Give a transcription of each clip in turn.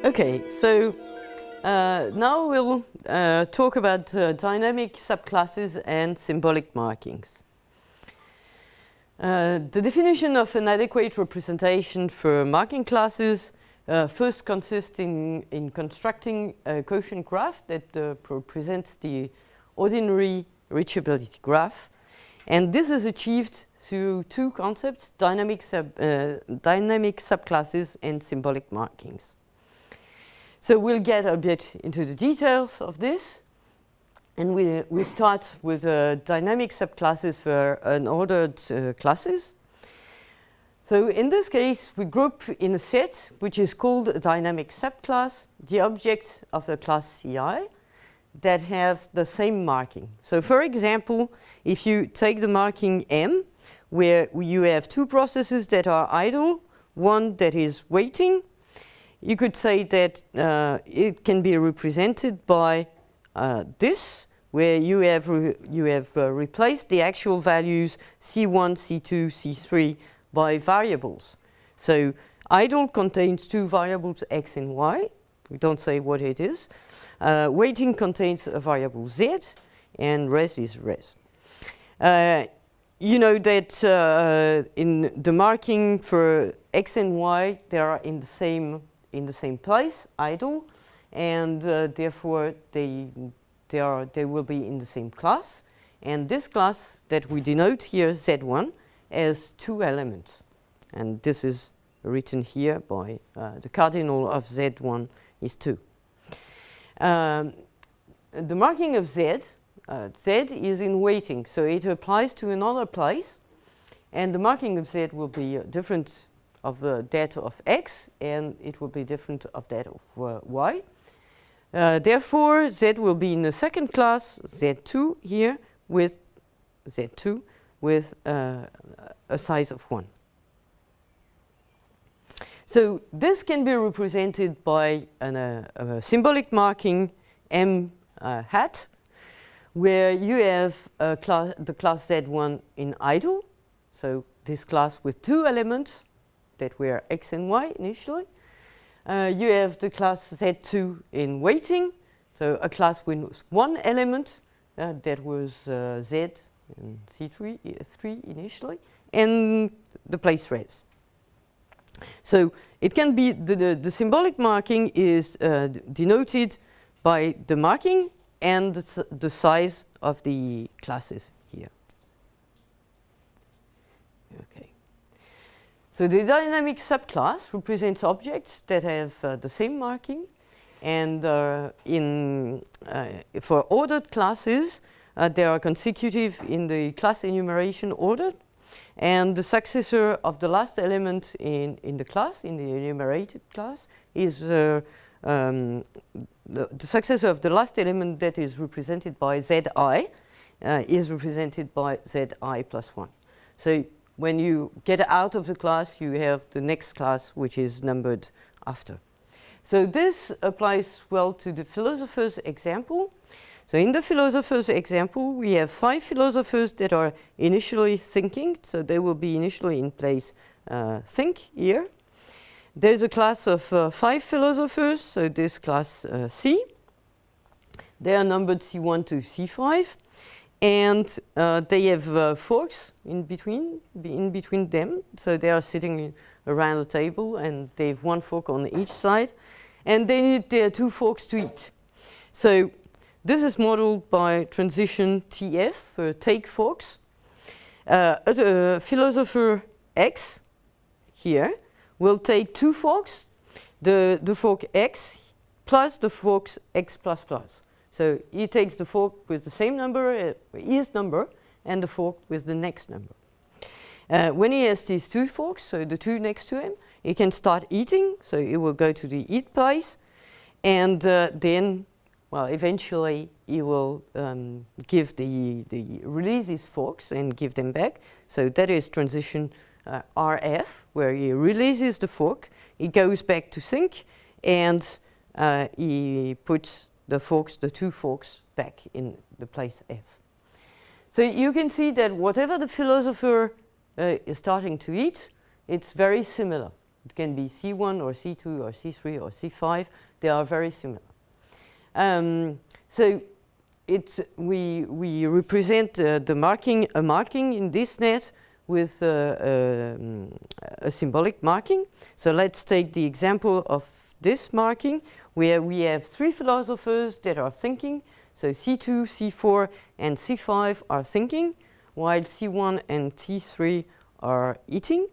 Okay, so now we'll talk about dynamic subclasses and symbolic markings. The definition of an adequate representation for marking classes first consists in constructing a quotient graph that represents the ordinary reachability graph. And this is achieved through two concepts, dynamic subclasses and symbolic markings. So we'll get a bit into the details of this. And we start with dynamic subclasses for unordered classes. So in this case, we group in a set, which is called a dynamic subclass, the objects of the class Ci that have the same marking. So for example, if you take the marking M, where you have two processes that are idle, one that is waiting, you could say that it can be represented by this, where you have replaced the actual values C1, C2, C3 by variables. So idle contains two variables x and y. We don't say what it is. Waiting contains a variable z, and res is res. You know that in the marking for x and y, they are in the same place, idle, and therefore they will be in the same class. And this class that we denote here, Z1, has two elements. And this is written here by the cardinal of Z1 is 2. The marking of Z, Z is in waiting, so it applies to another place. And the marking of Z will be different of that of X, and it will be different of that of Y. Therefore, Z will be in the second class, Z2 here, with Z2 with a size of 1. So this can be represented by a symbolic marking M hat, where you have the class Z1 in idle, so this class with two elements that were X and Y initially. You have the class Z2 in waiting, so a class with one element that was Z and C3 initially, and the place res. So it can be the symbolic marking is denoted by the marking and the size of the classes here. Okay. So the dynamic subclass represents objects that have the same marking, and for ordered classes, they are consecutive in the class enumeration order, and the successor of the last element in the class, in the enumerated class, is the successor of the last element that is represented by Zi is represented by Zi plus 1. So when you get out of the class, you have the next class, which is numbered after. So this applies well to the philosopher's example. So in the philosopher's example, we have 5 philosophers that are initially thinking, so they will be initially in place think here. There's a class of 5 philosophers, so this class C. They are numbered C1 to C5, and they have forks in between them, so they are sitting around a table, and they have one fork on each side, and they need their 2 forks to eat. So this is modeled by transition TF for take forks. Philosopher X here will take 2 forks, the fork X plus the forks X plus plus. So he takes the fork with the same number, his number, and the fork with the next number. When he has these 2 forks, so the 2 next to him, he can start eating, so he will go to the eat place, and then, well, eventually he will release his forks and give them back. So that is transition RF, where he releases the fork, he goes back to think, and he puts the 2 forks back in the place F. So you can see that whatever the philosopher is starting to eat, it's very similar. It can be C1 or C2 or C3 or C5. They are very similar. So we represent a marking in this net with a symbolic marking. So let's take the example of this marking where we have 3 philosophers that are thinking. So C2, C4 and C5 are thinking, while C1 and C3 are eating.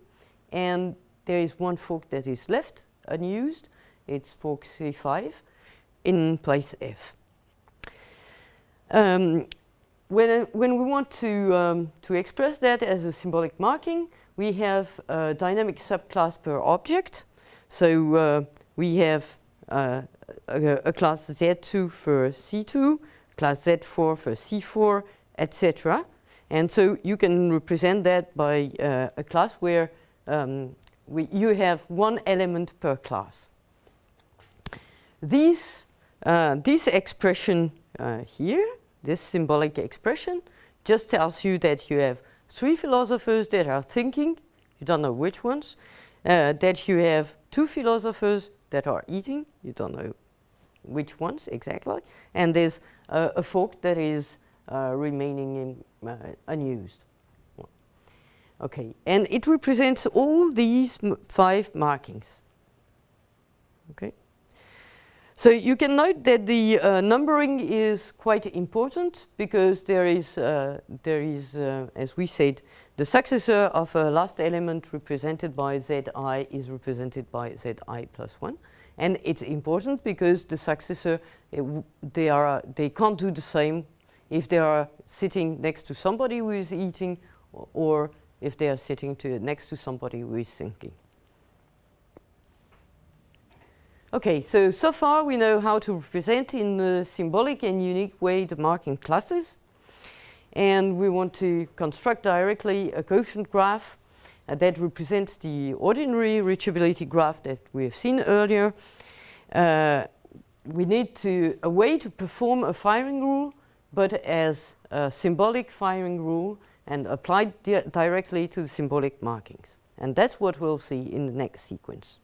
And there is one fork that is left unused. It's fork C5 in place F. When we want to express that as a symbolic marking, we have a dynamic subclass per object. So we have a class Z2 for C2, class Z4 for C4, etc. And so you can represent that by a class where you have one element per class. This expression here, this symbolic expression, just tells you that you have 3 philosophers that are thinking, you don't know which ones, that you have 2 philosophers that are eating, you don't know which ones exactly, and there's a fork that is remaining unused. Okay, and it represents all these 5 markings. Okay. So you can note that the numbering is quite important because there is, as we said, the successor of a last element represented by Zi is represented by Zi plus 1. And it's important because the successor, they can't do the same if they are sitting next to somebody who is eating or if they are sitting next to somebody who is thinking. Okay, so far we know how to represent in a symbolic and unique way the marking classes. And we want to construct directly a quotient graph that represents the ordinary reachability graph that we have seen earlier. We need a way to perform a firing rule, but as a symbolic firing rule and applied directly to the symbolic markings. And that's what we'll see in the next sequence.